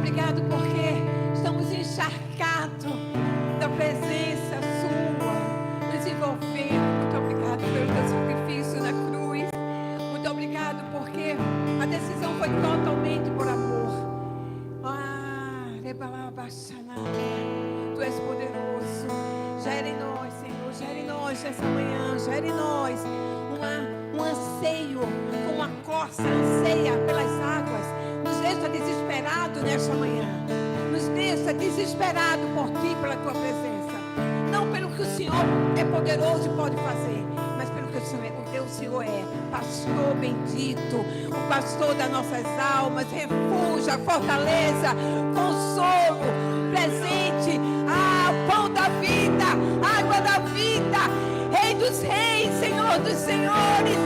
obrigado porque estamos encharcados da presença sua, nos envolvendo. Muito obrigado pelo teu sacrifício na cruz. Muito obrigado porque a decisão foi totalmente por amor. Tu és poderoso. Gera em nós, Senhor. Gera em nós essa manhã. Gera em nós um anseio, como a corça anseia pelas águas. Nos deixa desesperado nesta manhã. Nos deixa desesperado por ti, pela tua presença. Não pelo que o Senhor é poderoso e pode fazer, mas pelo que o Senhor é. Pastor bendito, o pastor das nossas almas, refúgio, fortaleza, consolo, presente, o pão da vida, água da vida, Rei dos reis, Senhor dos senhores.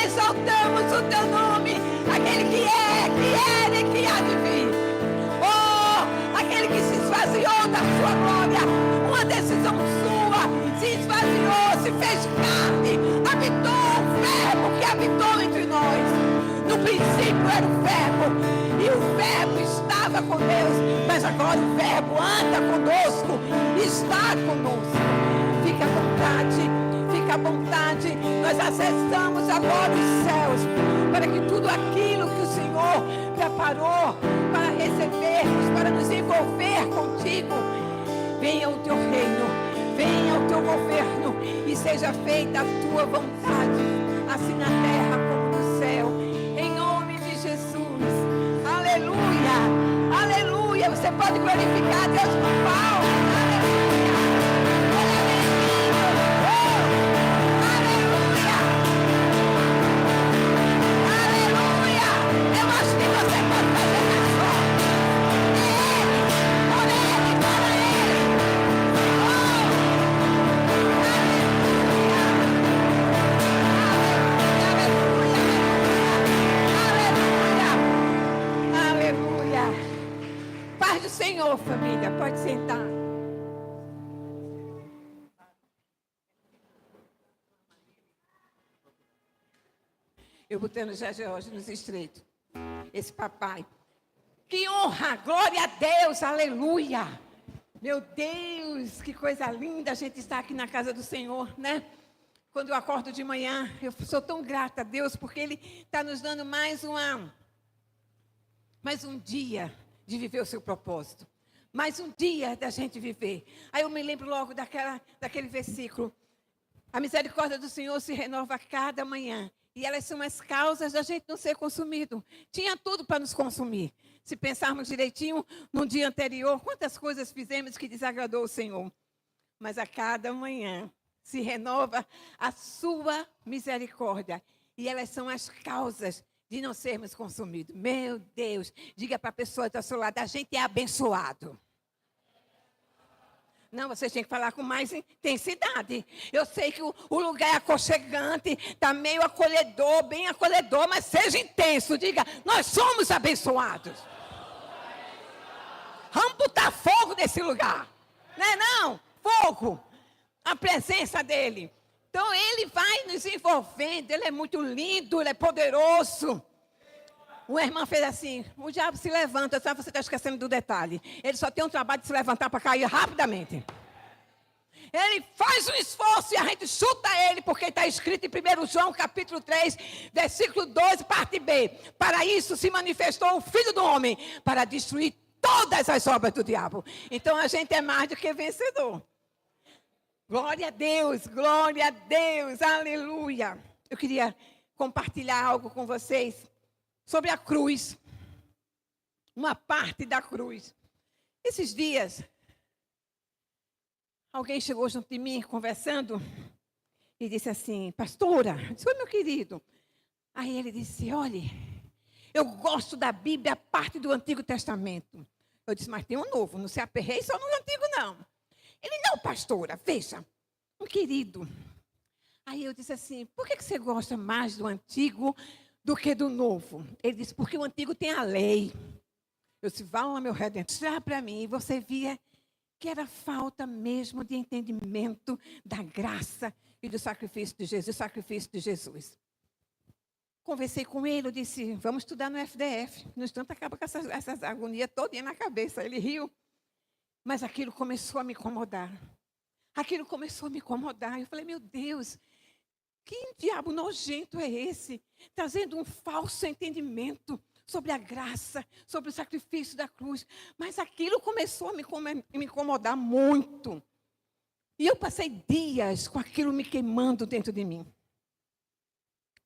Exaltamos o teu nome, aquele que era e que há de vir. Aquele que se esvaziou da sua glória, uma decisão sua, se esvaziou, se fez carne, habitou o verbo que habitou entre nós. No princípio era o verbo, e o verbo estava com Deus, mas agora o verbo anda conosco, está conosco. Fica à vontade, nós acessamos agora os céus, para que tudo aquilo que o Senhor preparou para recebermos, para nos envolver contigo, venha o teu reino, venha o teu governo e seja feita a tua vontade, assim na terra como no céu, em nome de Jesus. Aleluia, aleluia. Você pode glorificar a Deus com palmas. Senhor, família, pode sentar. Eu botando já Jorge nos estreitos. Esse papai. Que honra, glória a Deus, aleluia. Meu Deus, que coisa linda a gente estar aqui na casa do Senhor, né? Quando eu acordo de manhã, eu sou tão grata a Deus, porque Ele está nos dando mais um dia de viver o seu propósito. Mais um dia da gente viver. Aí eu me lembro logo daquele versículo. A misericórdia do Senhor se renova a cada manhã. E elas são as causas da gente não ser consumido. Tinha tudo para nos consumir. Se pensarmos direitinho, no dia anterior, quantas coisas fizemos que desagradou o Senhor. Mas a cada manhã se renova a sua misericórdia. E elas são as causas de não sermos consumidos. Meu Deus, diga para a pessoa que está ao seu lado, a gente é abençoado. Não, vocês têm que falar com mais intensidade. Eu sei que o lugar é aconchegante, está meio acolhedor, bem acolhedor, mas seja intenso. Diga, nós somos abençoados. Vamos botar fogo nesse lugar. Não é não? Fogo. A presença dele. Então, ele vai nos envolvendo, ele é muito lindo, ele é poderoso. Uma irmã fez assim, o diabo se levanta, sabe, você está esquecendo do detalhe. Ele só tem um trabalho de se levantar para cair rapidamente. Ele faz um esforço e a gente chuta ele, porque está escrito em 1 João, capítulo 3, versículo 12, parte B. Para isso se manifestou o Filho do Homem, para destruir todas as obras do diabo. Então, a gente é mais do que vencedor. Glória a Deus, aleluia. Eu queria compartilhar algo com vocês sobre a cruz. Uma parte da cruz. Esses dias, alguém chegou junto de mim, conversando, e disse assim, pastora, eu disse, oi, meu querido. Aí ele disse, olhe, eu gosto da Bíblia, a parte do Antigo Testamento. Eu disse, mas tem um novo, não se aperreie só no Antigo, não. Ele, não, pastora, veja, um querido. Aí eu disse assim, por que você gosta mais do Antigo do que do Novo? Ele disse, porque o Antigo tem a lei. Eu disse, vá ao meu redentor para mim. E você via que era falta mesmo de entendimento da graça e do sacrifício de Jesus. Conversei com ele, eu disse, vamos estudar no FDF. No instante, acaba com essas agonias todinha na cabeça. Ele riu, mas aquilo começou a me incomodar. Aquilo começou a me incomodar. Eu falei, meu Deus, que diabo nojento é esse? Trazendo um falso entendimento sobre a graça, sobre o sacrifício da cruz. Mas aquilo começou a me incomodar muito. E eu passei dias com aquilo me queimando dentro de mim.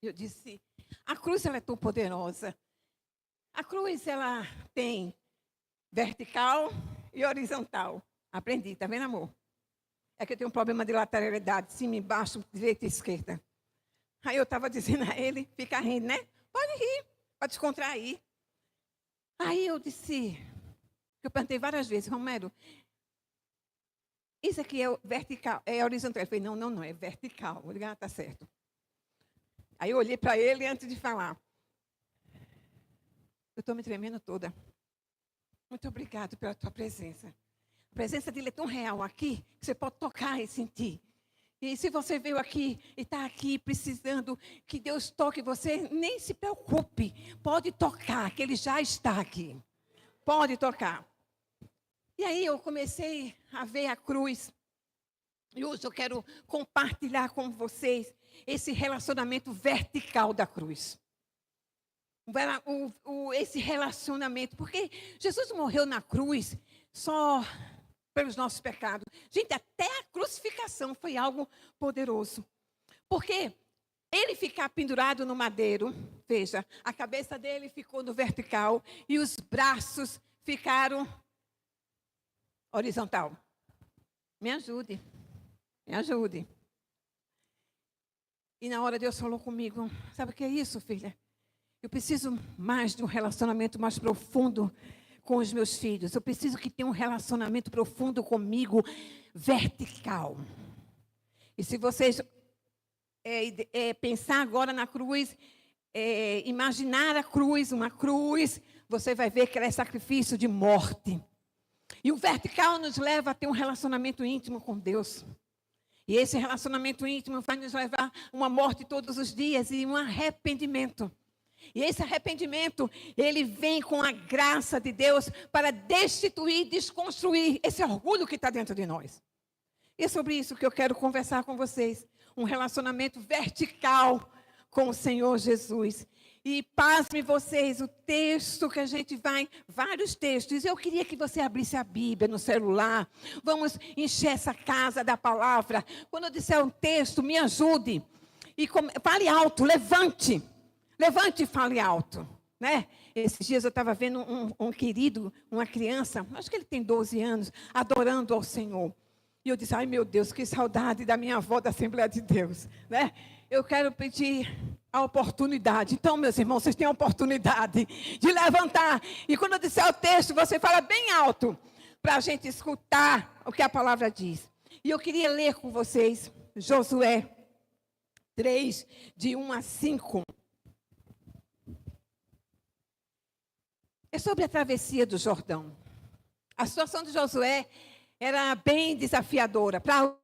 Eu disse, a cruz ela é tão poderosa. A cruz ela tem vertical e horizontal. Aprendi, tá vendo, amor? É que eu tenho um problema de lateralidade, cima e baixo, direita e esquerda. Aí eu estava dizendo a ele, fica rindo, né? Pode rir, pode descontrair. Aí eu disse, eu perguntei várias vezes, Romero, isso aqui é vertical, é horizontal? Ele falou, não, é vertical. Eu digo, tá certo. Aí eu olhei para ele antes de falar. Eu estou me tremendo toda. Muito obrigado pela tua presença. A presença dele é tão real aqui, que você pode tocar e sentir. E se você veio aqui e está aqui precisando que Deus toque você, nem se preocupe. Pode tocar, que Ele já está aqui. Pode tocar. E aí eu comecei a ver a cruz. E hoje eu quero compartilhar com vocês esse relacionamento vertical da cruz. Esse relacionamento. Porque Jesus morreu na cruz só pelos nossos pecados. Gente, até a crucificação foi algo poderoso. Porque ele ficar pendurado no madeiro, veja, a cabeça dele ficou no vertical e os braços ficaram horizontal. Me ajude, me ajude. E na hora Deus falou comigo, sabe o que é isso, filha? Eu preciso mais de um relacionamento mais profundo com os meus filhos. Eu preciso que tenha um relacionamento profundo comigo, vertical. E se vocês pensar agora na cruz, imaginar a cruz, uma cruz, você vai ver que ela é sacrifício de morte. E o vertical nos leva a ter um relacionamento íntimo com Deus. E esse relacionamento íntimo vai nos levar a uma morte todos os dias e um arrependimento. E esse arrependimento, ele vem com a graça de Deus para destituir, desconstruir esse orgulho que está dentro de nós. E é sobre isso que eu quero conversar com vocês. Um relacionamento vertical com o Senhor Jesus. E pasme vocês, o texto que a gente vai, vários textos. Eu queria que você abrisse a Bíblia no celular. Vamos encher essa casa da palavra. Quando eu disser um texto, me ajude. E fale alto, levante. Levante e fale alto, né? Esses dias eu estava vendo um querido, uma criança, acho que ele tem 12 anos, adorando ao Senhor. E eu disse, ai meu Deus, que saudade da minha avó da Assembleia de Deus, né? Eu quero pedir a oportunidade. Então, meus irmãos, vocês têm a oportunidade de levantar. E quando eu disser o texto, você fala bem alto, para a gente escutar o que a palavra diz. E eu queria ler com vocês, Josué 3, de 1 a 5. É sobre a travessia do Jordão. A situação de Josué era bem desafiadora. Para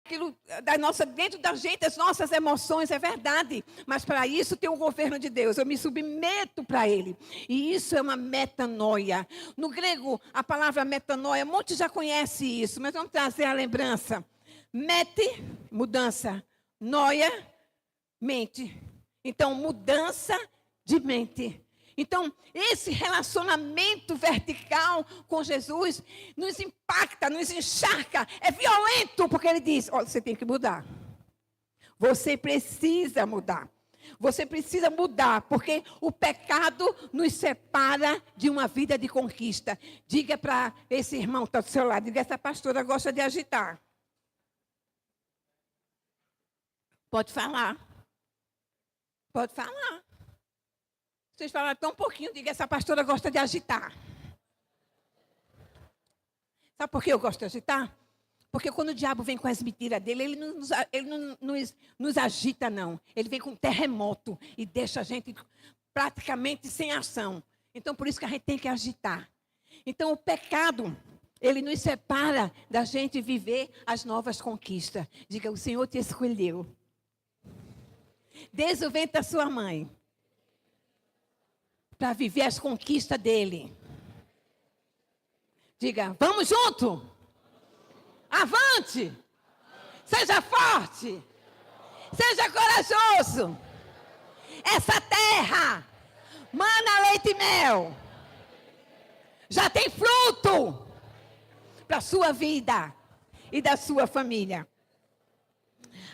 aquilo dentro da gente, as nossas emoções, é verdade. Mas para isso tem o governo de Deus. Eu me submeto para Ele. E isso é uma metanoia. No grego, a palavra metanoia, muitos já conhecem isso, mas vamos trazer a lembrança. Mete, mudança. Noia, mente. Então, mudança de mente. Então, esse relacionamento vertical com Jesus nos impacta, nos encharca. É violento, porque ele diz, olha, você tem que mudar. Você precisa mudar. Você precisa mudar, porque o pecado nos separa de uma vida de conquista. Diga para esse irmão que está do seu lado, diga, essa pastora gosta de agitar. Pode falar. Pode falar. Vocês falaram tão pouquinho, diga, essa pastora gosta de agitar. Sabe por que eu gosto de agitar? Porque quando o diabo vem com as mentiras dele, ele não nos agita, não. Ele vem com um terremoto e deixa a gente praticamente sem ação. Então, por isso que a gente tem que agitar. Então, o pecado, ele nos separa da gente viver as novas conquistas. Diga, o Senhor te escolheu. Desde o ventre da sua mãe. Para viver as conquistas dele. Diga, vamos junto. Avante. Seja forte. Seja corajoso. Essa terra mana leite e mel. Já tem fruto para a sua vida e da sua família.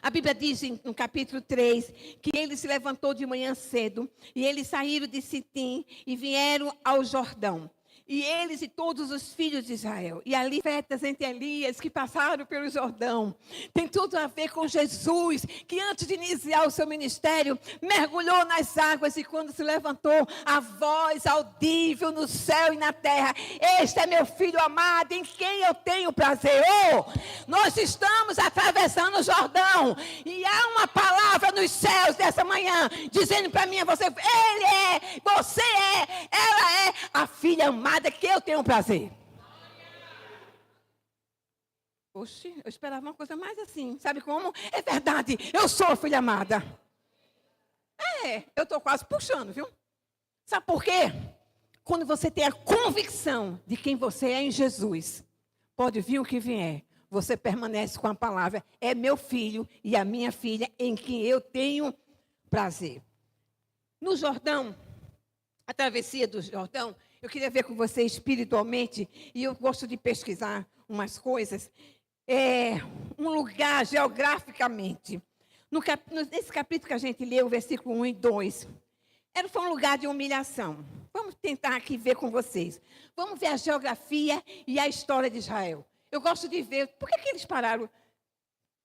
A Bíblia diz no capítulo 3 que ele se levantou de manhã cedo e eles saíram de Sitim e vieram ao Jordão. E eles e todos os filhos de Israel. E ali, profetas entre Elias que passaram pelo Jordão. Tem tudo a ver com Jesus, que antes de iniciar o seu ministério, mergulhou nas águas e quando se levantou, a voz audível no céu e na terra. Este é meu filho amado, em quem eu tenho prazer. Oh, nós estamos atravessando o Jordão. E há uma palavra nos céus dessa manhã, dizendo para mim, você é, ela é a filha amada que eu tenho prazer. Oxe, eu esperava uma coisa mais assim. Sabe como? É verdade, eu sou filha amada. Eu estou quase puxando, viu? Sabe por quê? Quando você tem a convicção de quem você é em Jesus, pode vir o que vier, você permanece com a palavra, é meu filho e a minha filha em quem eu tenho prazer. No Jordão, a travessia do Jordão, eu queria ver com você espiritualmente, e eu gosto de pesquisar umas coisas, um lugar geograficamente. Nesse capítulo que a gente leu, versículo 1 e 2, foi um lugar de humilhação. Vamos tentar aqui ver com vocês. Vamos ver a geografia e a história de Israel. Eu gosto de ver, por que eles pararam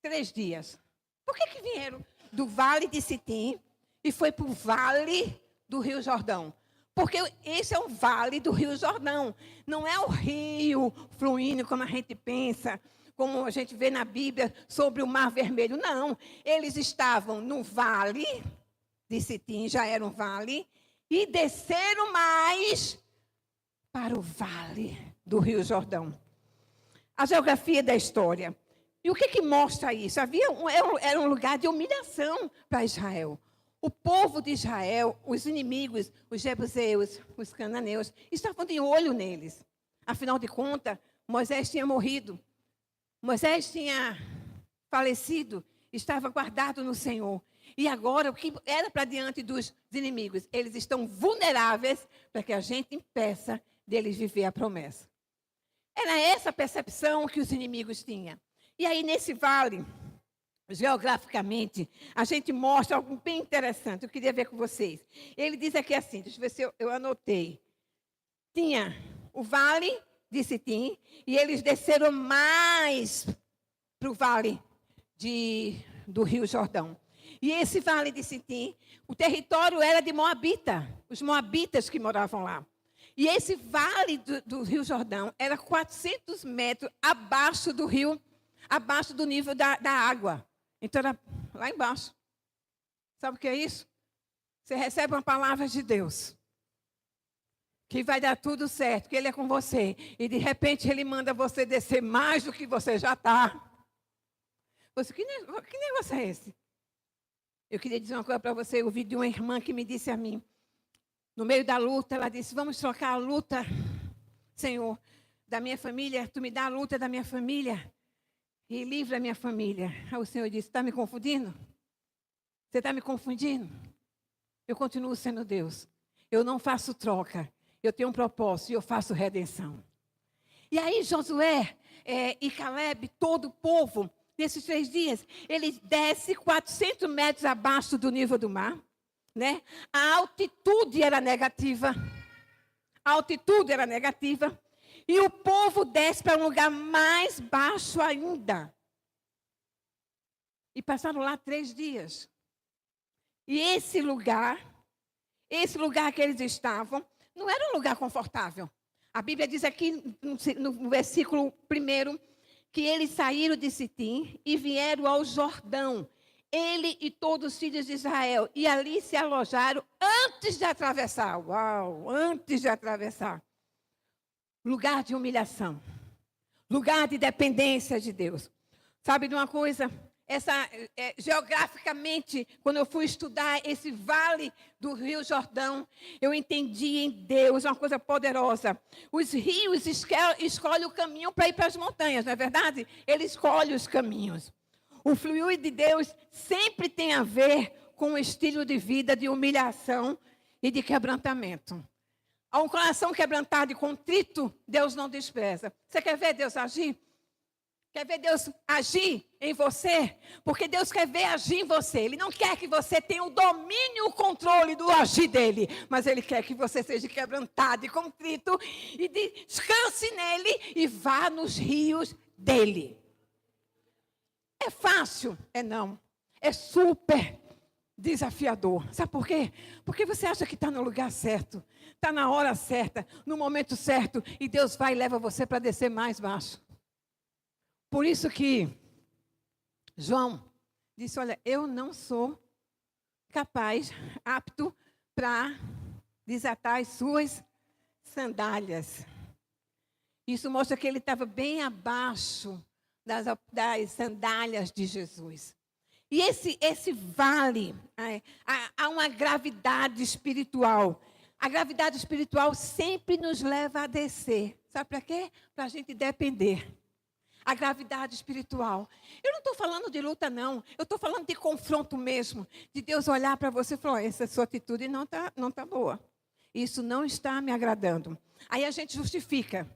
3 dias? Por que vieram do vale de Sitim e foi para o vale do Rio Jordão? Porque esse é o vale do Rio Jordão. Não é o rio fluindo como a gente pensa, como a gente vê na Bíblia sobre o Mar Vermelho. Não, eles estavam no vale de Sitim, já era um vale, e desceram mais para o vale do Rio Jordão. A geografia da história. E o que mostra isso? Era um lugar de humilhação para Israel. O povo de Israel, os inimigos, os jebuseus, os cananeus, estavam de olho neles. Afinal de contas, Moisés tinha morrido. Moisés tinha falecido, estava guardado no Senhor. E agora, o que era para diante dos inimigos? Eles estão vulneráveis para que a gente impeça deles viver a promessa. Era essa a percepção que os inimigos tinham. E aí, nesse vale, geograficamente, a gente mostra algo bem interessante. Eu queria ver com vocês. Ele diz aqui assim, deixa eu ver se eu anotei. Tinha o vale de Sitim e eles desceram mais para o vale do Rio Jordão. E esse vale de Sitim, o território era de Moabita, os moabitas que moravam lá. E esse vale do Rio Jordão era 400 metros abaixo do rio, abaixo do nível da água. Então, era lá embaixo. Sabe o que é isso? Você recebe uma palavra de Deus. Que vai dar tudo certo, que Ele é com você. E, de repente, Ele manda você descer mais do que você já está. Falei assim, que negócio é esse? Eu queria dizer uma coisa para você. Eu ouvi de uma irmã que me disse a mim, no meio da luta, ela disse, vamos trocar a luta, Senhor, da minha família. Tu me dá a luta da minha família e livra a minha família. Aí o Senhor disse, está me confundindo? Você está me confundindo? Eu continuo sendo Deus. Eu não faço troca. Eu tenho um propósito e eu faço redenção. E aí Josué e Caleb, todo o povo, nesses 3 dias, eles descem 400 metros abaixo do nível do mar. Né? A altitude era negativa. A altitude era negativa. E o povo desce para um lugar mais baixo ainda. E passaram lá 3 dias. E esse lugar que eles estavam, não era um lugar confortável. A Bíblia diz aqui no versículo 1 que eles saíram de Sitim e vieram ao Jordão. Ele e todos os filhos de Israel. E ali se alojaram antes de atravessar. Uau! Antes de atravessar. Lugar de humilhação. Lugar de dependência de Deus. Sabe de uma coisa? Geograficamente, quando eu fui estudar esse vale do Rio Jordão, eu entendi em Deus uma coisa poderosa. Os rios escolhem o caminho para ir para as montanhas, não é verdade? Ele escolhe os caminhos. O fluir de Deus sempre tem a ver com um estilo de vida de humilhação e de quebrantamento. A um coração quebrantado e contrito, Deus não despreza. Você quer ver Deus agir? Quer ver Deus agir em você? Porque Deus quer ver agir em você. Ele não quer que você tenha o domínio, o controle do agir dele. Mas Ele quer que você seja quebrantado e contrito. E descanse nele e vá nos rios dele. É fácil? É não. É super desafiador. Sabe por quê? Porque você acha que está no lugar certo. Está na hora certa, no momento certo. E Deus vai e leva você para descer mais baixo. Por isso que João disse, olha, eu não sou capaz, apto para desatar as suas sandálias. Isso mostra que ele estava bem abaixo das sandálias de Jesus. E esse vale, há uma gravidade espiritual. A gravidade espiritual sempre nos leva a descer. Sabe para quê? Para a gente depender. A gravidade espiritual. Eu não estou falando de luta, não. Eu estou falando de confronto mesmo. De Deus olhar para você e falar, essa sua atitude não tá boa. Isso não está me agradando. Aí a gente justifica.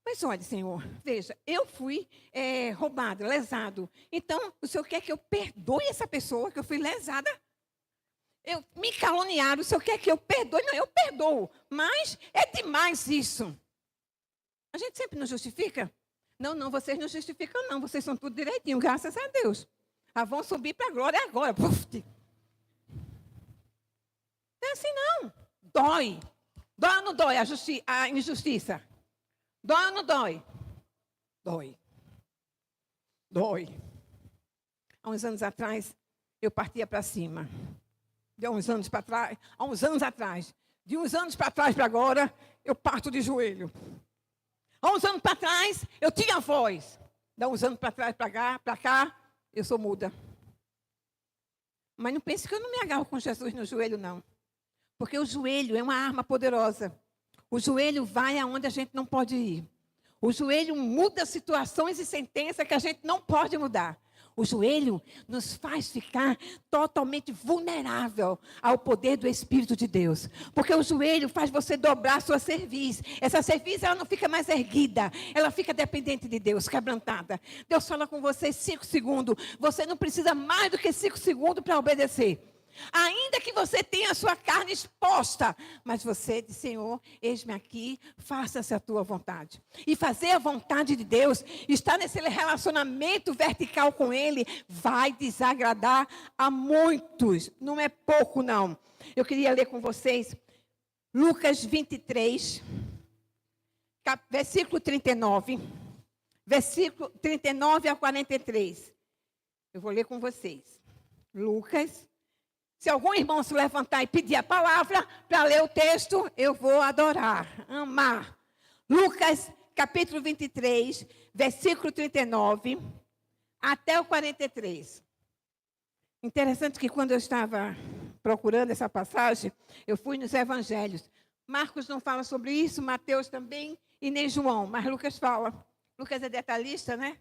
Mas olha, Senhor, veja, eu fui roubado, lesado. Então, o Senhor quer que eu perdoe essa pessoa que eu fui lesada? Me caluniaram, o Senhor quer que eu perdoe? Não, eu perdoo. Mas é demais isso. A gente sempre nos justifica. Não, vocês não justificam, não. Vocês são tudo direitinho, graças a Deus. Vão subir para a glória agora. Puf. Não é assim, não. Dói. Dói ou não dói a injustiça? Dói ou não dói? Dói. Dói. Há uns anos atrás, eu partia para cima. De uns anos para trás, há uns anos atrás. De uns anos para trás para agora, eu parto de joelho. Há uns anos para trás, eu tinha voz. Dá uns anos para trás, para cá, eu sou muda. Mas não pense que eu não me agarro com Jesus no joelho, não. Porque o joelho é uma arma poderosa. O joelho vai aonde a gente não pode ir. O joelho muda situações e sentenças que a gente não pode mudar. O joelho nos faz ficar totalmente vulnerável ao poder do Espírito de Deus. Porque o joelho faz você dobrar a sua cerviz. Essa cerviz, ela não fica mais erguida. Ela fica dependente de Deus, quebrantada. Deus fala com você 5 segundos. Você não precisa mais do que 5 segundos para obedecer. Ainda que você tenha a sua carne exposta, mas você diz, Senhor, eis-me aqui, faça-se a tua vontade. E fazer a vontade de Deus, estar nesse relacionamento vertical com Ele, vai desagradar a muitos. Não é pouco, não. Eu queria ler com vocês Lucas 23, versículo 39. Versículo 39 a 43. Eu vou ler com vocês. Lucas. Se algum irmão se levantar e pedir a palavra para ler o texto, eu vou adorar, amar. Lucas, capítulo 23, versículo 39 até o 43. Interessante que quando eu estava procurando essa passagem, eu fui nos evangelhos. Marcos não fala sobre isso, Mateus também, e nem João, mas Lucas fala. Lucas é detalhista, né?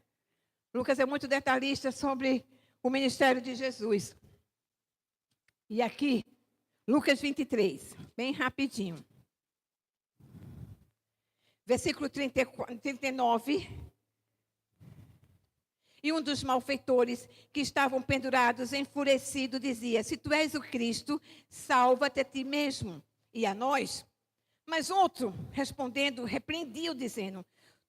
Lucas é muito detalhista sobre o ministério de Jesus. E aqui, Lucas 23, bem rapidinho. Versículo 39. E um dos malfeitores que estavam pendurados, enfurecido, dizia: se tu és o Cristo, salva-te a ti mesmo e a nós. Mas outro, respondendo, repreendiu, dizendo: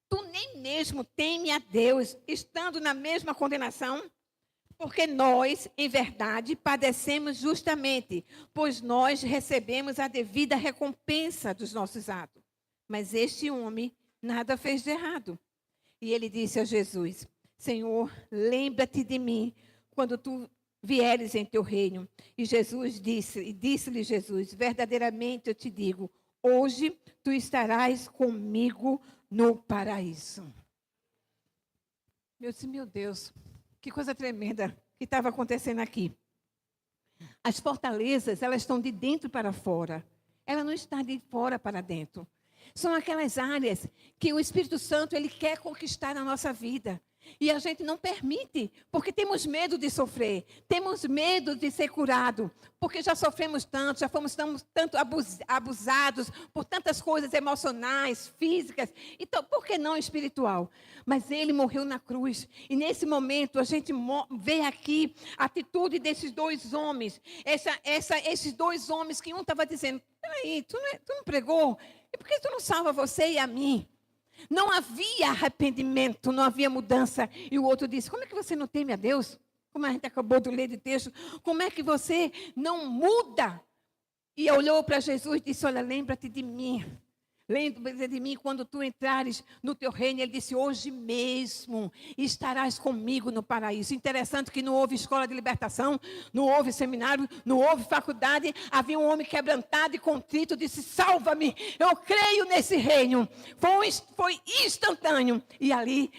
tu nem mesmo teme a Deus, estando na mesma condenação? Porque nós, em verdade, padecemos justamente, pois nós recebemos a devida recompensa dos nossos atos. Mas este homem nada fez de errado. E ele disse a Jesus: Senhor, lembra-te de mim quando tu vieres em teu reino. E disse-lhe Jesus: verdadeiramente eu te digo, hoje tu estarás comigo no paraíso. Eu disse: meu Deus, que coisa tremenda que estava acontecendo aqui. As fortalezas, elas estão de dentro para fora. Ela não está de fora para dentro. São aquelas áreas que o Espírito Santo ele quer conquistar na nossa vida. E a gente não permite, porque temos medo de sofrer, temos medo de ser curado, porque já sofremos tanto, já fomos tanto abusados por tantas coisas emocionais, físicas, então por que não espiritual? Mas ele morreu na cruz, e nesse momento a gente vê aqui a atitude desses dois homens, esses dois homens que um estava dizendo: peraí, tu não pregou? E por que tu não salva você e a mim? Não havia arrependimento, não havia mudança. E o outro disse: como é que você não teme a Deus? Como a gente acabou de ler de texto. Como é que você não muda? E olhou para Jesus e disse: olha, lembra-te de mim. Lembra-te de mim quando tu entrares no teu reino. Ele disse: hoje mesmo estarás comigo no paraíso. Interessante que não houve escola de libertação, não houve seminário, não houve faculdade. Havia um homem quebrantado e contrito, disse: salva-me, eu creio nesse reino. Foi instantâneo. E ali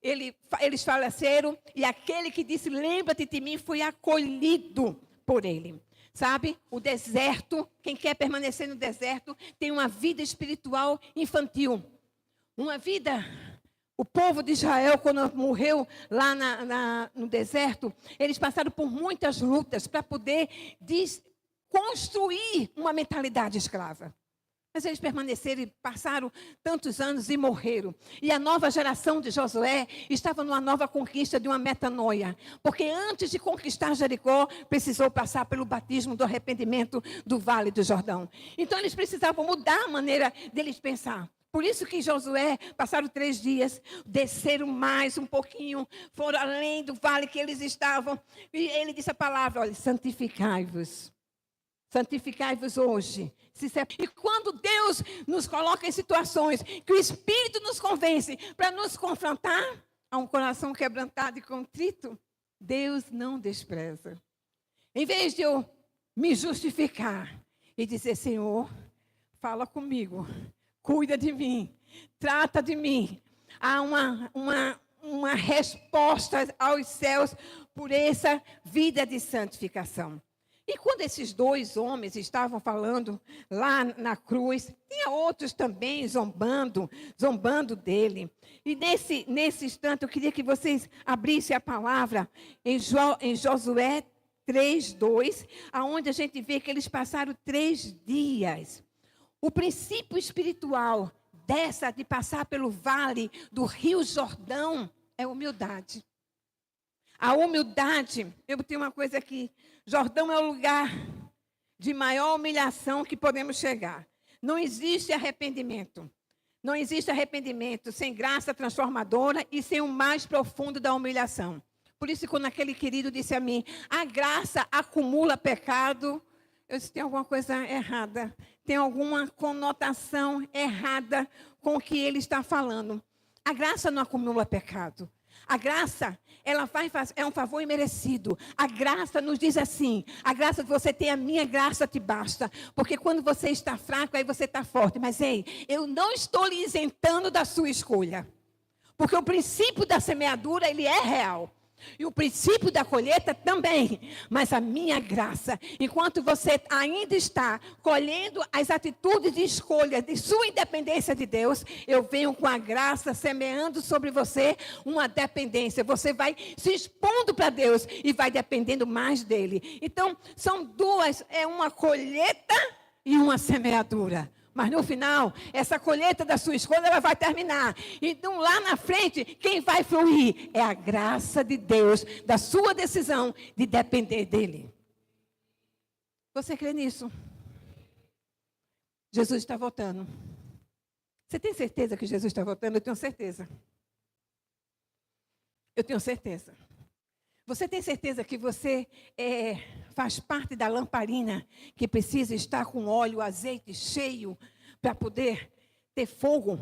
eles faleceram, e aquele que disse: lembra-te de mim, foi acolhido por ele. Sabe, o deserto, quem quer permanecer no deserto, tem uma vida espiritual infantil. Uma vida, o povo de Israel, quando morreu lá no deserto, eles passaram por muitas lutas para poder construir uma mentalidade escrava. Mas eles permaneceram e passaram tantos anos e morreram. E a nova geração de Josué estava numa nova conquista de uma metanoia. Porque antes de conquistar Jericó, precisou passar pelo batismo do arrependimento do Vale do Jordão. Então eles precisavam mudar a maneira deles pensar. Por isso que Josué, passaram 3 dias, desceram mais um pouquinho, foram além do vale que eles estavam. E ele disse a palavra: olha, santificai-vos. Santificai-vos hoje. E quando Deus nos coloca em situações que o Espírito nos convence para nos confrontar, a um coração quebrantado e contrito, Deus não despreza. Em vez de eu me justificar e dizer: Senhor, fala comigo, cuida de mim, trata de mim, há uma resposta aos céus por essa vida de santificação. E quando esses dois homens estavam falando lá na cruz, tinha outros também zombando dele. E nesse instante, eu queria que vocês abrissem a palavra em Josué 3:2, aonde a gente vê que eles passaram 3 dias. O princípio espiritual de passar pelo vale do Rio Jordão é humildade. A humildade, eu tenho uma coisa aqui: Jordão é o lugar de maior humilhação que podemos chegar. Não existe arrependimento. Não existe arrependimento sem graça transformadora e sem o mais profundo da humilhação. Por isso, quando aquele querido disse a mim: a graça acumula pecado, eu disse: tem alguma coisa errada. Tem alguma conotação errada com o que ele está falando. A graça não acumula pecado. A graça, é um favor imerecido. A graça nos diz assim: a graça que você tem, a minha graça te basta. Porque quando você está fraco, aí você está forte. Mas ei, eu não estou lhe isentando da sua escolha. Porque o princípio da semeadura, ele é real. E o princípio da colheita também. Mas a minha graça, enquanto você ainda está colhendo as atitudes de escolha de sua independência de Deus, eu venho com a graça semeando sobre você uma dependência. Você vai se expondo para Deus e vai dependendo mais dele. Então, são duas, é uma colheita e uma semeadura. Mas no final, essa colheita da sua escolha, ela vai terminar. Então, lá na frente, quem vai fluir é a graça de Deus, da sua decisão de depender dele. Você crê nisso? Jesus está voltando. Você tem certeza que Jesus está voltando? Eu tenho certeza. Eu tenho certeza. Você tem certeza que você faz parte da lamparina que precisa estar com óleo, azeite cheio para poder ter fogo?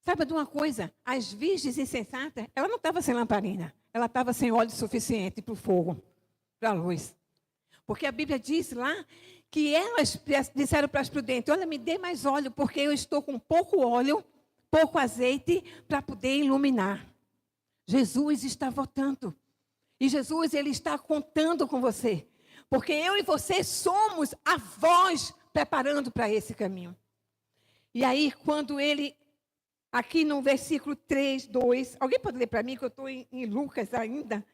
Sabe de uma coisa? As virgens insensatas, ela não estava sem lamparina. Ela estava sem óleo suficiente para o fogo, para a luz. Porque a Bíblia diz lá que elas disseram para as prudentes: olha, me dê mais óleo, porque eu estou com pouco óleo, pouco azeite para poder iluminar. Jesus está voltando. E Jesus, ele está contando com você. Porque eu e você somos a voz preparando para esse caminho. E aí, quando ele, aqui no versículo 3, 2, alguém pode ler para mim, que eu estou em Lucas ainda?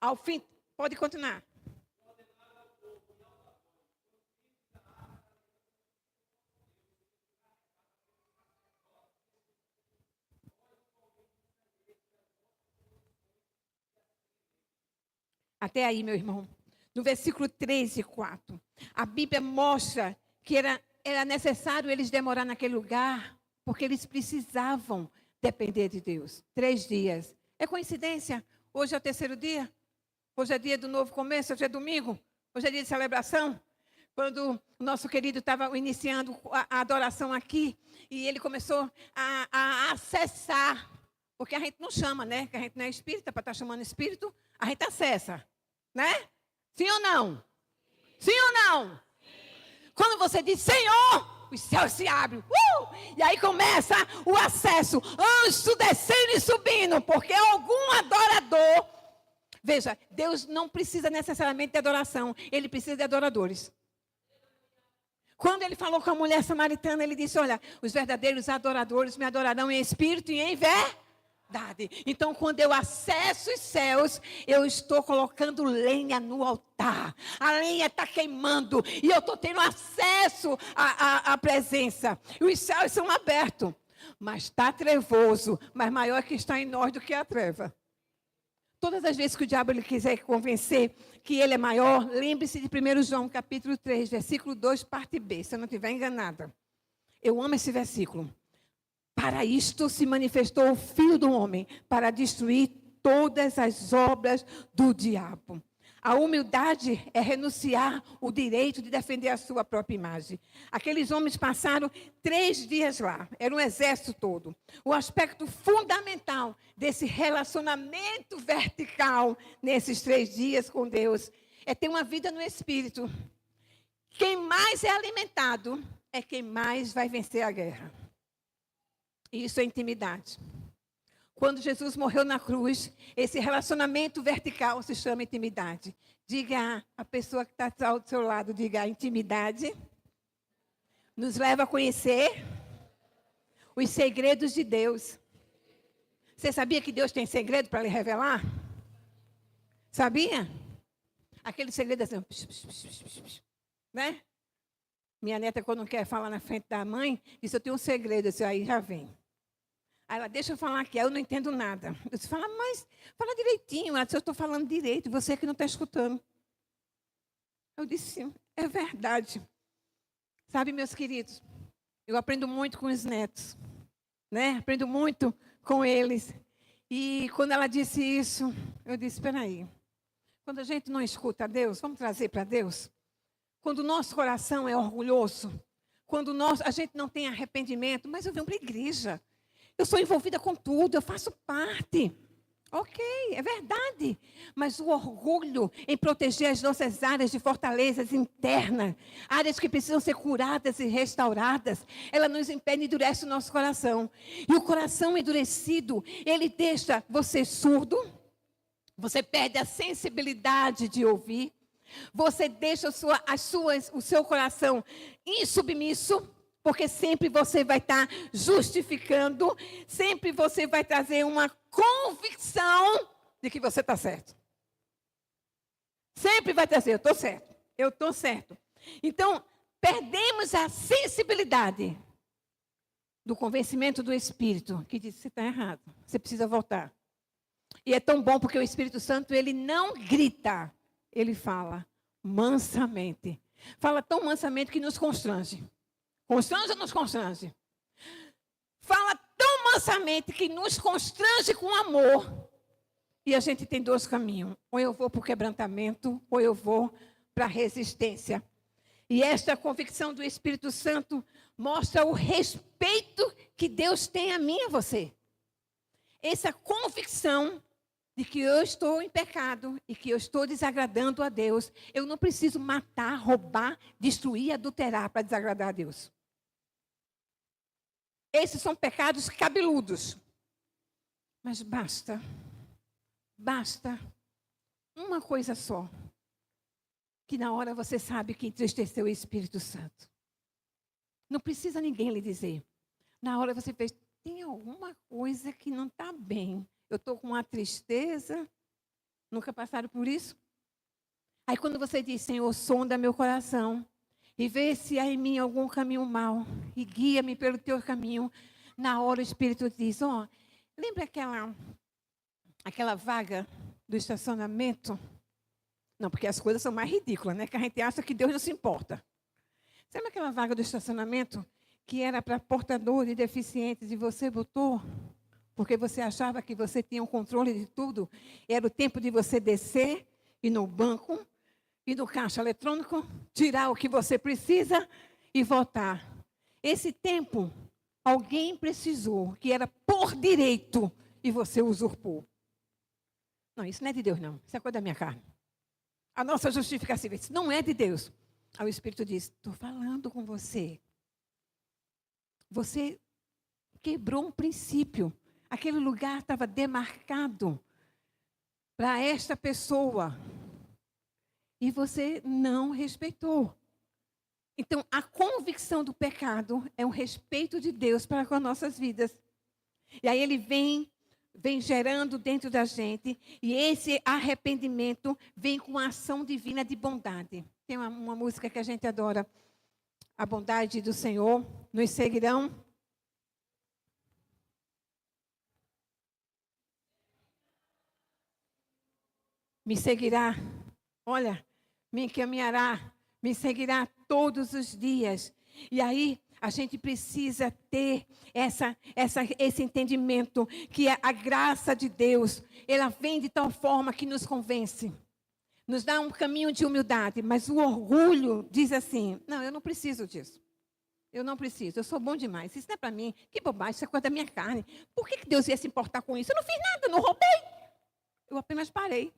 Ao fim, pode continuar. Até aí, meu irmão. No versículo 3 e 4. A Bíblia mostra que era necessário eles demorar naquele lugar, porque eles precisavam depender de Deus. 3 dias. É coincidência? Hoje é o 3º dia? Hoje é dia do novo começo? Hoje é domingo? Hoje é dia de celebração? Quando o nosso querido estava iniciando a adoração aqui, e ele começou a acessar, porque a gente não chama, né? Que a gente não é espírita, para estar chamando espírito, a gente acessa, né? Sim ou não? Sim ou não? Quando você diz, Senhor, os céus se abrem. E aí começa o acesso. Anjos descendo e subindo. Porque algum adorador... Veja, Deus não precisa necessariamente de adoração. Ele precisa de adoradores. Quando ele falou com a mulher samaritana, ele disse, olha, os verdadeiros adoradores me adorarão em espírito e em verdade. Então, quando eu acesso os céus, eu estou colocando lenha no altar. A lenha está queimando e eu estou tendo acesso à presença. E os céus são abertos. Mas está trevoso, mas maior que está em nós do que a treva. Todas as vezes que o diabo ele quiser convencer que ele é maior, lembre-se de 1 João capítulo 3, versículo 2, parte B, se eu não estiver enganada. Eu amo esse versículo. Para isto se manifestou o Filho do Homem, para destruir todas as obras do diabo. A humildade é renunciar o direito de defender a sua própria imagem. Aqueles homens passaram 3 dias lá, era um exército todo. O aspecto fundamental desse relacionamento vertical nesses 3 dias com Deus é ter uma vida no Espírito. Quem mais é alimentado é quem mais vai vencer a guerra. E isso é intimidade. Quando Jesus morreu na cruz, esse relacionamento vertical se chama intimidade. Diga a pessoa que está ao seu lado, diga, a intimidade nos leva a conhecer os segredos de Deus. Você sabia que Deus tem segredo para lhe revelar? Sabia? Aquele segredo assim, né? Minha neta, quando não quer falar na frente da mãe, diz, eu tenho um segredo, assim, aí já vem. Aí ela, deixa eu falar aqui, eu não entendo nada. Eu disse, fala, mas fala direitinho. Ela disse, eu estou falando direito, você que não está escutando. Eu disse, é verdade. Sabe, meus queridos, eu aprendo muito com os netos, né? Aprendo muito com eles. E quando ela disse isso, eu disse, espera aí. Quando a gente não escuta a Deus, vamos trazer para Deus? Quando o nosso coração é orgulhoso, quando a gente não tem arrependimento, mas eu venho para a igreja. Eu sou envolvida com tudo, eu faço parte. Ok, é verdade. Mas o orgulho em proteger as nossas áreas de fortalezas internas, áreas que precisam ser curadas e restauradas, ela nos impede e endurece o nosso coração. E o coração endurecido, ele deixa você surdo, você perde a sensibilidade de ouvir, você deixa o seu coração insubmisso, porque sempre você vai estar justificando, sempre você vai trazer uma convicção de que você está certo. Sempre vai trazer, eu estou certo. Então, perdemos a sensibilidade do convencimento do Espírito, que diz que você está errado, você precisa voltar. E é tão bom porque o Espírito Santo, ele não grita, ele fala mansamente. Fala tão mansamente que nos constrange. Constrange ou nos constrange? Fala tão mansamente que nos constrange com amor. E a gente tem dois caminhos. Ou eu vou para o quebrantamento, ou eu vou para a resistência. E esta convicção do Espírito Santo mostra o respeito que Deus tem a mim e a você. Essa convicção de que eu estou em pecado e que eu estou desagradando a Deus. Eu não preciso matar, roubar, destruir, adulterar para desagradar a Deus. Esses são pecados cabeludos. Mas basta uma coisa só. Que na hora você sabe que entristeceu o Espírito Santo. Não precisa ninguém lhe dizer. Na hora você fez, tem alguma coisa que não está bem. Eu estou com uma tristeza. Nunca passaram por isso? Aí quando você diz, Senhor, sonda meu coração. E vê se há em mim algum caminho mau. E guia-me pelo teu caminho. Na hora o Espírito diz, lembra aquela vaga do estacionamento? Não, porque as coisas são mais ridículas, né? Que a gente acha que Deus não se importa. Sabe aquela vaga do estacionamento que era para portador de deficientes e você botou? Porque você achava que você tinha o controle de tudo. Era o tempo de você descer, ir no banco, ir no caixa eletrônico, tirar o que você precisa e voltar. Esse tempo, alguém precisou, que era por direito, e você usurpou. Não, isso não é de Deus, não. Isso é coisa da minha carne. A nossa justificação, isso não é de Deus. Aí o Espírito diz, estou falando com você. Você quebrou um princípio. Aquele lugar estava demarcado para esta pessoa. E você não respeitou. Então, a convicção do pecado é um respeito de Deus para com as nossas vidas. E aí ele vem gerando dentro da gente. E esse arrependimento vem com a ação divina de bondade. Tem uma música que a gente adora. A bondade do Senhor nos seguirão. Me seguirá. Olha, me encaminhará. Me seguirá todos os dias. E aí, a gente precisa ter esse entendimento que a graça de Deus, ela vem de tal forma que nos convence. Nos dá um caminho de humildade, mas o orgulho diz assim, não, eu não preciso disso. Eu não preciso, eu sou bom demais. Isso não é para mim. Que bobagem, isso é coisa da minha carne. Por que Deus ia se importar com isso? Eu não fiz nada, eu não roubei. Eu apenas parei.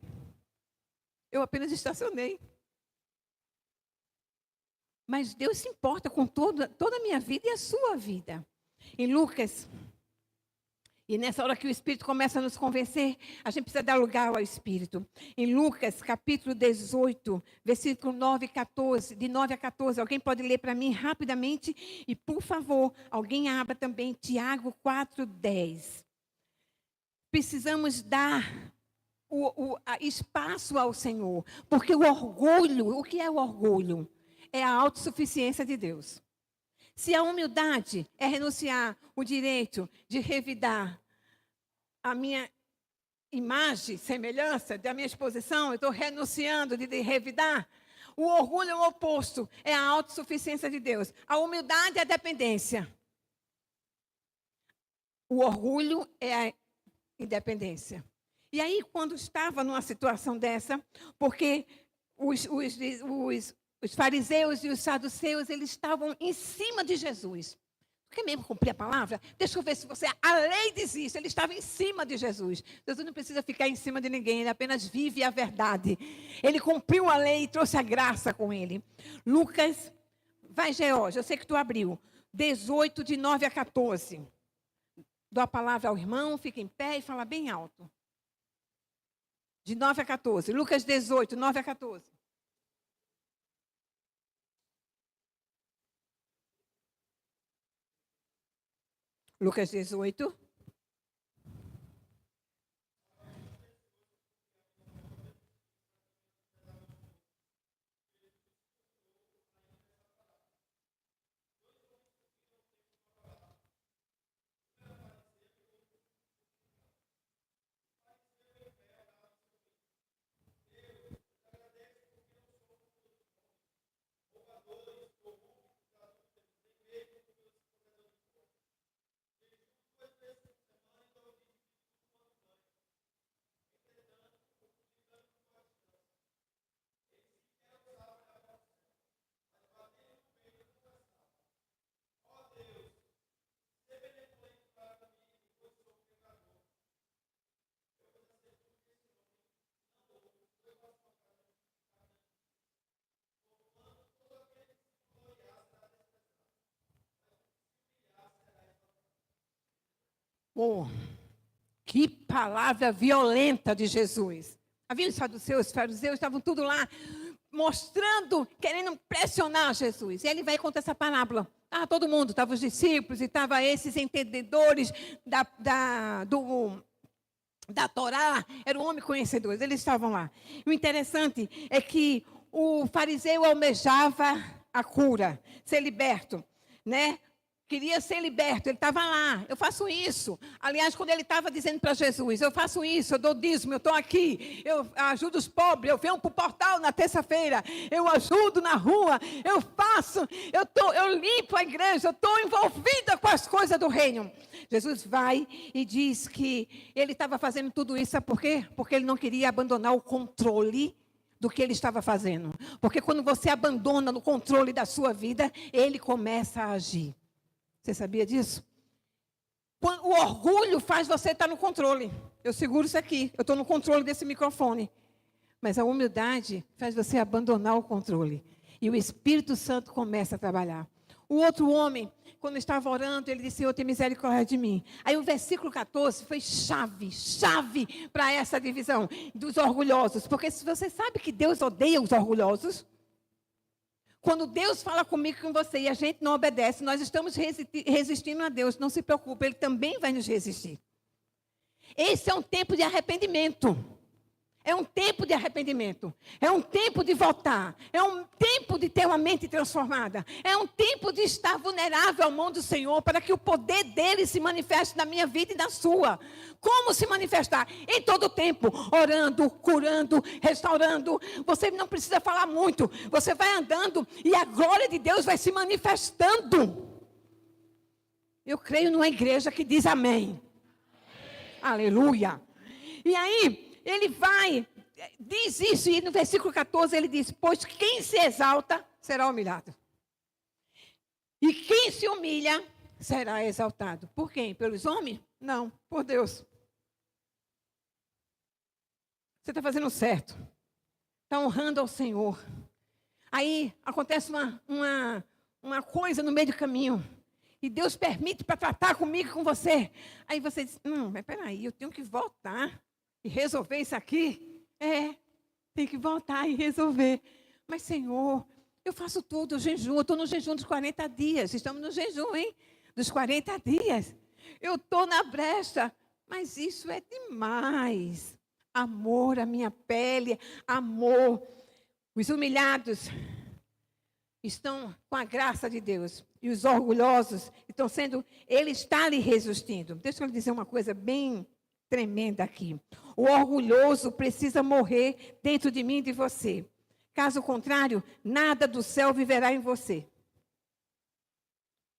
Eu apenas estacionei. Mas Deus se importa com toda a minha vida e a sua vida. Em Lucas, e nessa hora que o Espírito começa a nos convencer, a gente precisa dar lugar ao Espírito. Em Lucas, capítulo 18, versículo 9 e 14, de 9 a 14, alguém pode ler para mim rapidamente? E, por favor, alguém abra também Tiago 4, 10. Precisamos dar espaço ao Senhor, porque o orgulho, o que é o orgulho? É a autossuficiência de Deus. Se a humildade é renunciar o direito de revidar a minha imagem, semelhança, da minha exposição, eu estou renunciando de revidar. O orgulho é o oposto, é a autossuficiência de Deus. A humildade é a dependência. O orgulho é a independência. E aí, quando estava numa situação dessa, porque os fariseus e os saduceus, eles estavam em cima de Jesus. Tu quer mesmo cumprir a palavra? Deixa eu ver se você... A lei diz isso, ele estava em cima de Jesus. Jesus não precisa ficar em cima de ninguém, ele apenas vive a verdade. Ele cumpriu a lei e trouxe a graça com ele. Lucas, vai Georgia, eu sei que tu abriu. 18, de 9 a 14. Dou a palavra ao irmão, fica em pé e fala bem alto. De 9 a 14. Lucas 18, 9 a 14. Lucas 18. Oh, que palavra violenta de Jesus. Havia os saduceus, os fariseus, estavam tudo lá, mostrando, querendo pressionar Jesus. E ele vai contar essa parábola. Estava todo mundo, estavam os discípulos, e estavam esses entendedores da Torá, eram homens conhecedores, eles estavam lá. O interessante é que o fariseu almejava a cura, ser liberto, né? Queria ser liberto, ele estava lá, eu faço isso. Aliás, quando ele estava dizendo para Jesus, eu faço isso, eu dou dízimo, eu estou aqui, eu ajudo os pobres, eu venho para o portal na terça-feira, eu ajudo na rua, eu faço, eu limpo a igreja, eu estou envolvida com as coisas do reino. Jesus vai e diz que ele estava fazendo tudo isso, sabe por quê? Porque ele não queria abandonar o controle do que ele estava fazendo. Porque quando você abandona o controle da sua vida, ele começa a agir. Você sabia disso? O orgulho faz você estar no controle. Eu seguro isso aqui, eu estou no controle desse microfone. Mas a humildade faz você abandonar o controle. E o Espírito Santo começa a trabalhar. O outro homem, quando estava orando, ele disse, Senhor, tem misericórdia de mim. Aí o versículo 14 foi chave para essa divisão dos orgulhosos. Porque se você sabe que Deus odeia os orgulhosos, quando Deus fala comigo e com você e a gente não obedece, nós estamos resistindo a Deus. Não se preocupe, Ele também vai nos resistir. Esse é um tempo de arrependimento. É um tempo de arrependimento. É um tempo de voltar. É um tempo de ter uma mente transformada. É um tempo de estar vulnerável ao mão do Senhor para que o poder dele se manifeste na minha vida e na sua. Como se manifestar? Em todo o tempo. Orando, curando, restaurando. Você não precisa falar muito. Você vai andando e a glória de Deus vai se manifestando. Eu creio numa igreja que diz amém. Aleluia. E aí... ele vai, diz isso, e no versículo 14 ele diz, pois quem se exalta será humilhado. E quem se humilha será exaltado. Por quem? Pelos homens? Não, por Deus. Você está fazendo certo. Está honrando ao Senhor. Aí acontece uma coisa no meio do caminho. E Deus permite para tratar comigo e com você. Aí você diz, mas peraí, eu tenho que voltar. E resolver isso aqui? Tem que voltar e resolver. Mas, Senhor, eu faço tudo, eu jejuo, eu estou no jejum dos 40 dias. Estamos no jejum, hein? Dos 40 dias. Eu estou na brecha. Mas isso é demais. Amor à minha pele, amor. Os humilhados estão com a graça de Deus. E os orgulhosos estão sendo, ele está lhe resistindo. Deixa eu lhe dizer uma coisa bem tremenda aqui. O orgulhoso precisa morrer dentro de mim e de você. Caso contrário, nada do céu viverá em você.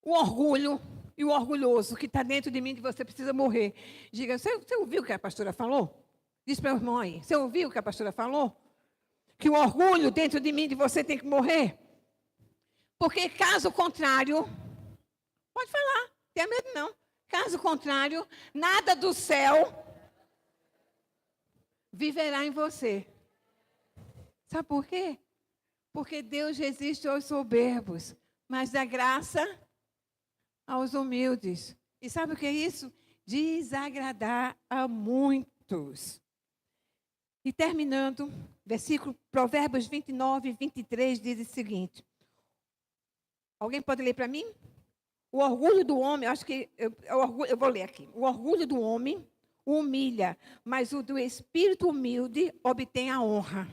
O orgulho e o orgulhoso que está dentro de mim e de você precisa morrer. Diga, você ouviu o que a pastora falou? Diz para o irmão aí, você ouviu o que a pastora falou? Que o orgulho dentro de mim e de você tem que morrer? Porque caso contrário, pode falar. tenha medo não. Caso contrário, nada do céu viverá em você. Sabe por quê? Porque Deus resiste aos soberbos, mas dá graça aos humildes. E sabe o que é isso? Desagradar a muitos. E terminando, versículo Provérbios 29 e 23 diz o seguinte. Alguém pode ler para mim? O orgulho do homem, acho que eu vou ler aqui. O orgulho do homem o humilha, mas o do espírito humilde obtém a honra.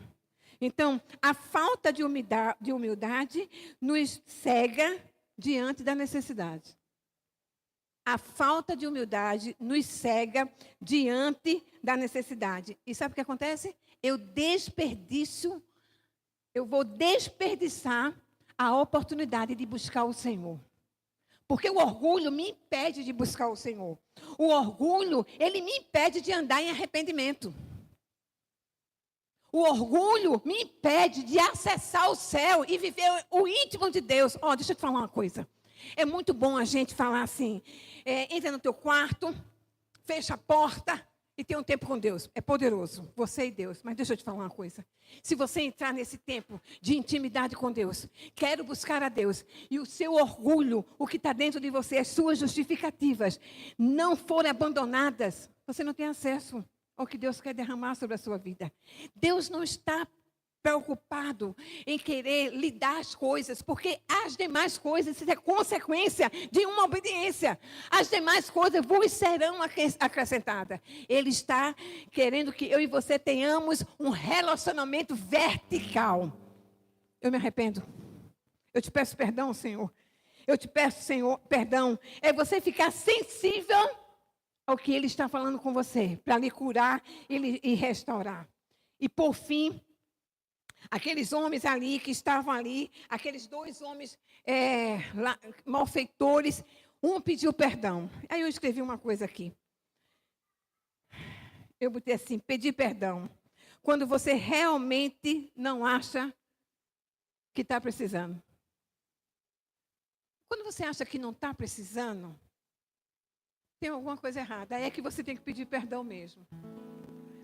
Então, a falta de humildade nos cega diante da necessidade. A falta de humildade nos cega diante da necessidade. E sabe o que acontece? Eu vou desperdiçar a oportunidade de buscar o Senhor. Porque o orgulho me impede de buscar o Senhor. O orgulho, ele me impede de andar em arrependimento. O orgulho me impede de acessar o céu e viver o íntimo de Deus. Deixa eu te falar uma coisa. É muito bom a gente falar assim, entra no teu quarto, fecha a porta e tem um tempo com Deus. É poderoso, você e Deus. Mas deixa eu te falar uma coisa. Se você entrar nesse tempo de intimidade com Deus, quero buscar a Deus, e o seu orgulho, o que está dentro de você, as suas justificativas, não forem abandonadas, você não tem acesso ao que Deus quer derramar sobre a sua vida. Deus não está preocupado em querer lhe dar as coisas, porque as demais coisas é consequência de uma obediência. As demais coisas vos serão acrescentadas. Ele está querendo que eu e você tenhamos um relacionamento vertical. Eu me arrependo. Eu te peço perdão, Senhor. Eu te peço, Senhor, perdão. É você ficar sensível ao que Ele está falando com você, para lhe curar e restaurar. E por fim, aqueles homens ali que estavam ali, aqueles dois homens malfeitores, um pediu perdão. Aí eu escrevi uma coisa aqui. Eu botei assim, pedir perdão. Quando você realmente não acha que está precisando. Quando você acha que não está precisando, tem alguma coisa errada. Aí é que você tem que pedir perdão mesmo.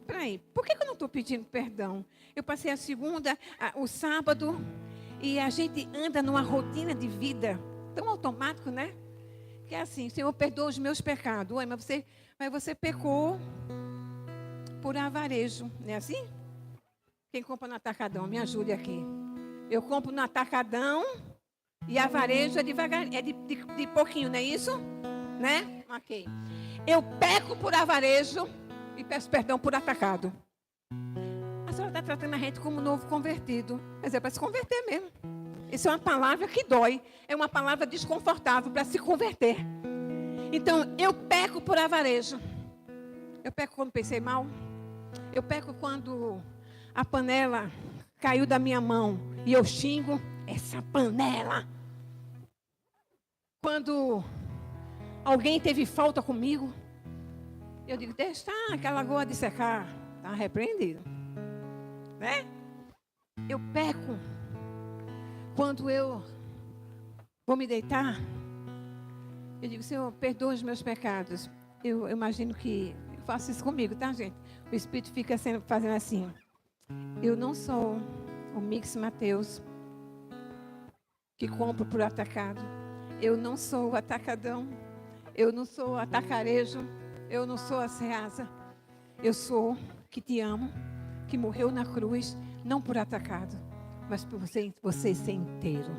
Peraí, por que eu não estou pedindo perdão? Eu passei a segunda, o sábado, e a gente anda numa rotina de vida tão automático, né? Que é assim, Senhor, perdoa os meus pecados. Ué, mas você pecou por avarejo, não é assim? Quem compra no atacadão, me ajude aqui. Eu compro no atacadão e avarejo é devagar, é de pouquinho, não é isso? Né? Ok. Eu peco por avarejo e peço perdão por atacado. A senhora está tratando a gente como novo convertido. Mas é para se converter mesmo. Isso é uma palavra que dói. É uma palavra desconfortável para se converter. Então, eu peco por avarejo. Eu peco quando pensei mal. Eu peco quando a panela caiu da minha mão e eu xingo essa panela. Quando alguém teve falta comigo, eu digo, deixa aquela lagoa de secar. Está repreendido. Né? Eu peco quando eu vou me deitar. Eu digo, Senhor, perdoa os meus pecados. Eu imagino que eu faço isso comigo, tá, gente? O Espírito fica fazendo assim. Eu não sou o Mix Mateus que compro por atacado. Eu não sou o atacadão. Eu não sou o atacarejo. Eu não sou a Ceasa. Eu sou que te amo, que morreu na cruz, não por atacado, mas por você ser inteiro.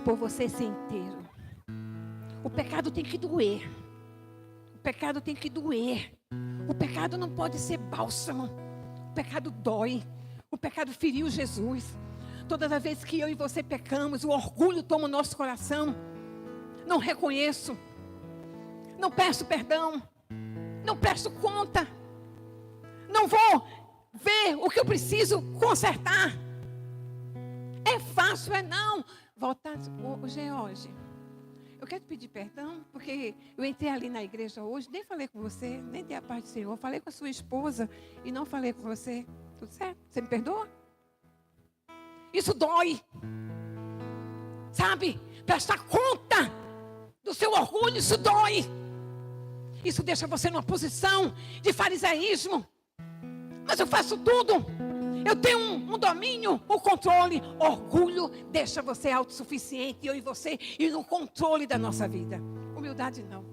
Por você ser inteiro. O pecado tem que doer. O pecado tem que doer. O pecado não pode ser bálsamo. O pecado dói. O pecado feriu Jesus. Todas as vezes que eu e você pecamos, o orgulho toma o nosso coração. Não reconheço. Não peço perdão. Não presto conta. Não vou ver o que eu preciso consertar. É fácil, é não. Voltar, George, eu quero te pedir perdão, porque eu entrei ali na igreja hoje, nem falei com você, nem dei a paz do Senhor. Falei com a sua esposa e não falei com você. Tudo certo? Você me perdoa? Isso dói. Sabe? Prestar conta do seu orgulho, isso dói. Isso deixa você numa posição de farisaísmo. Mas eu faço tudo. Eu tenho um domínio, um controle. Orgulho deixa você autossuficiente, eu e você, e no controle da nossa vida. Humildade não.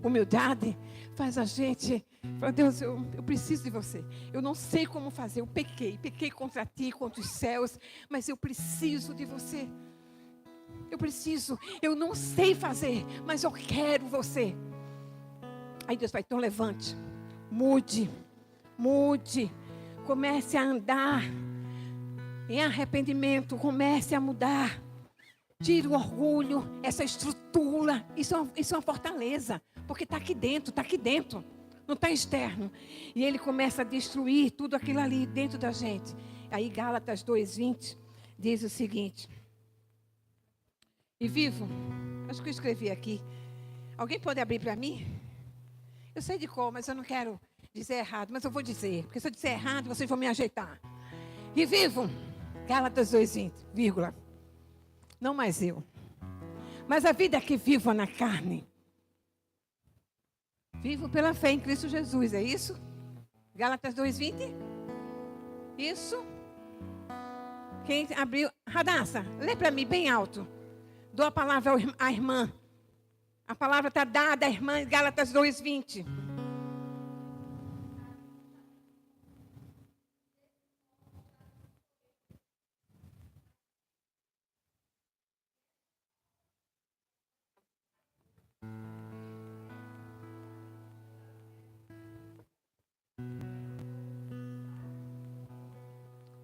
Humildade faz a gente falar, Deus, eu preciso de você. Eu não sei como fazer, eu pequei contra ti, contra os céus, mas eu preciso de você. Eu não sei fazer, mas eu quero você. Aí Deus vai, então levante, mude, comece a andar em arrependimento, comece a mudar, tire o orgulho, essa estrutura, isso é uma fortaleza, porque está aqui dentro, não está externo, e Ele começa a destruir tudo aquilo ali dentro da gente. Aí Gálatas 2:20 diz o seguinte, e vivo, acho que eu escrevi aqui, alguém pode abrir para mim? Eu sei de cor, mas eu não quero dizer errado, mas eu vou dizer, porque se eu disser errado, vocês vão me ajeitar. E vivo, Gálatas 2:20, vírgula, não mais eu, mas a vida que vivo na carne, vivo pela fé em Cristo Jesus, é isso? Gálatas 2:20? Isso? Quem abriu? Radassa, lê para mim bem alto. Dou a palavra à irmã. A palavra está dada à irmã, Gálatas 2:20.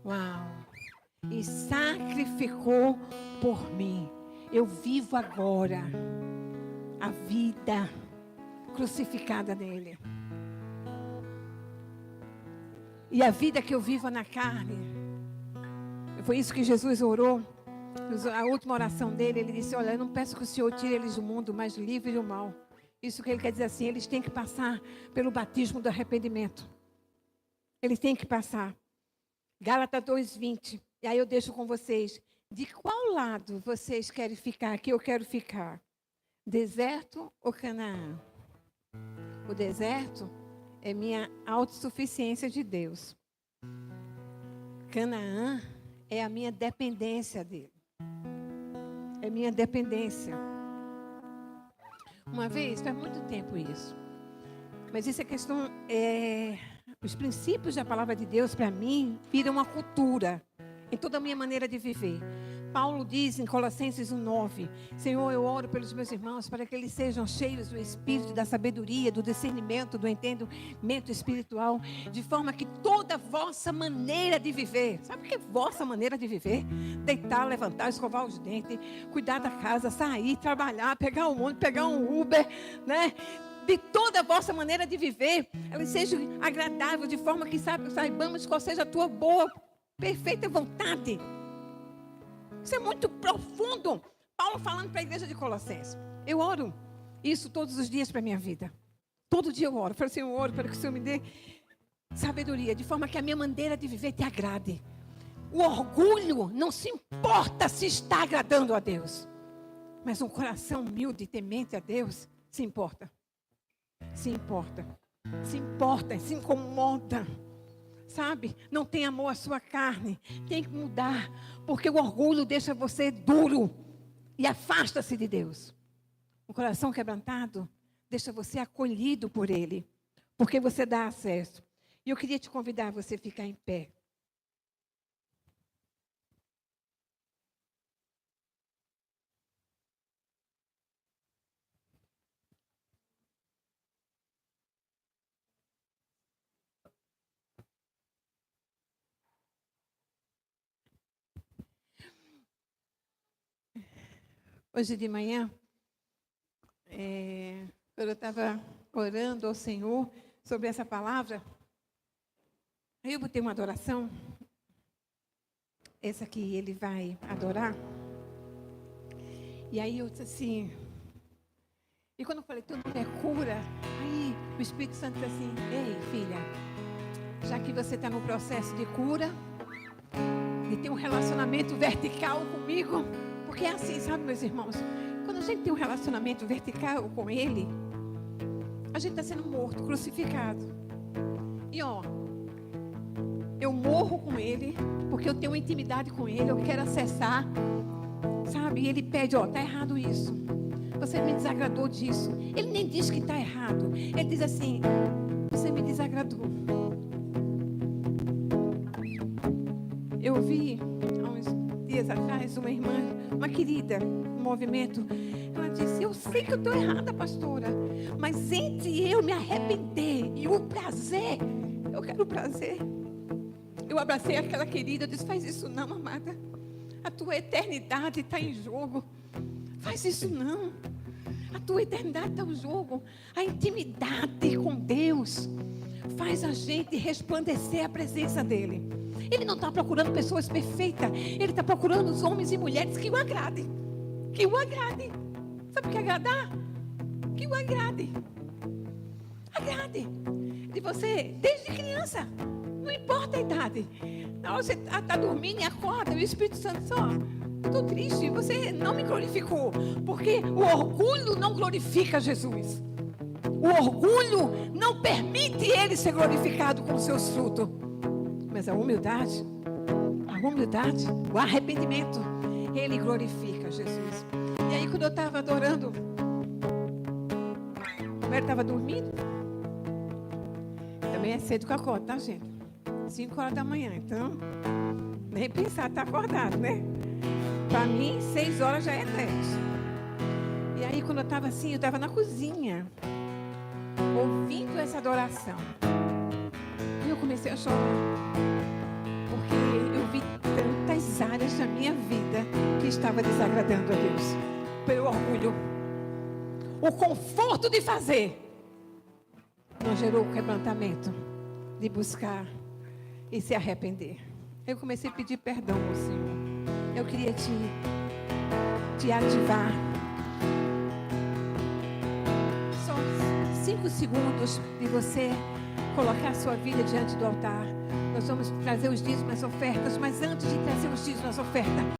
Uau! E sacrificou por mim. Eu vivo agora a vida crucificada nele. E a vida que eu vivo na carne, foi isso que Jesus orou. A última oração dele, ele disse, olha, eu não peço que o Senhor tire eles do mundo, mas livre do mal. Isso que ele quer dizer assim, eles têm que passar pelo batismo do arrependimento. Eles têm que passar. Gálatas 2:20. E aí eu deixo com vocês. De qual lado vocês querem ficar? Que eu quero ficar? Deserto ou Canaã? O deserto é minha autossuficiência de Deus. Canaã é a minha dependência dele. É minha dependência. Uma vez, faz muito tempo isso. Mas isso é questão... os princípios da palavra de Deus, para mim, viram uma cultura em toda a minha maneira de viver. Paulo diz em Colossenses 1:9, Senhor, eu oro pelos meus irmãos para que eles sejam cheios do Espírito, da sabedoria, do discernimento, do entendimento espiritual, de forma que toda a vossa maneira de viver, sabe o que é vossa maneira de viver? Deitar, levantar, escovar os dentes, cuidar da casa, sair, trabalhar, pegar um ônibus, pegar um Uber, né? De toda a vossa maneira de viver, ela seja agradável, de forma que saibamos qual seja a tua boa, perfeita vontade. Isso é muito profundo. Paulo falando para a igreja de Colossenses. Eu oro isso todos os dias para a minha vida. Todo dia eu oro. Eu falo assim, eu oro para que o Senhor me dê sabedoria, de forma que a minha maneira de viver te agrade. O orgulho não se importa se está agradando a Deus. Mas um coração humilde e temente a Deus se importa. Se importa. Se importa, se incomoda. Sabe? Não tem amor à sua carne. Tem que mudar. Porque o orgulho deixa você duro. E afasta-se de Deus. O coração quebrantado deixa você acolhido por Ele. Porque você dá acesso. E eu queria te convidar a você ficar em pé. Hoje de manhã, quando eu estava orando ao Senhor sobre essa palavra, aí eu botei uma adoração, essa que ele vai adorar, e aí eu disse assim, e quando eu falei, tudo é cura, aí o Espírito Santo disse assim, ei filha, já que você está no processo de cura, de ter um relacionamento vertical comigo, porque é assim, sabe, meus irmãos? Quando a gente tem um relacionamento vertical com Ele, a gente está sendo morto, crucificado. E ó, eu morro com Ele, porque eu tenho intimidade com Ele, eu quero acessar, sabe? E Ele pede, ó, está errado isso. Você me desagradou disso. Ele nem diz que está errado. Ele diz assim, você me desagradou. Eu vi, há uns dias atrás, uma irmã, uma querida, um movimento. Ela disse, eu sei que eu estou errada, pastora, mas entre eu me arrepender e o prazer, eu quero o prazer. Eu abracei aquela querida, eu disse, faz isso não, amada. A tua eternidade está em jogo. Faz isso não. A tua eternidade está em jogo. A intimidade com Deus faz a gente resplandecer a presença dEle. Ele não está procurando pessoas perfeitas. Ele está procurando os homens e mulheres que o agradem. Que o agradem. Sabe o que é agradar? Que o agrade. Agrade. De você, desde criança. Não importa a idade. Na hora que você está dormindo e acorda, o Espírito Santo só... Eu estou triste, você não me glorificou. Porque o orgulho não glorifica Jesus. O orgulho não permite Ele ser glorificado com os seus frutos. Mas a humildade, o arrependimento, Ele glorifica Jesus. E aí quando eu estava adorando, eu estava dormindo. Também é cedo que eu acordo, tá, gente? 5 horas da manhã, então nem pensar, tá acordado, né? Para mim, 6 horas já é 10. E aí, quando eu estava assim, eu estava na cozinha, ouvindo essa adoração. E eu comecei a chorar. Porque eu vi tantas áreas da minha vida que estava desagradando a Deus. Pelo orgulho. O conforto de fazer não gerou o quebrantamento de buscar e se arrepender. Eu comecei a pedir perdão ao Senhor. Eu queria te ativar. Só 5 segundos de você colocar a sua vida diante do altar. Nós vamos trazer os dízimos e as ofertas, mas antes de trazer os dízimos e as ofertas,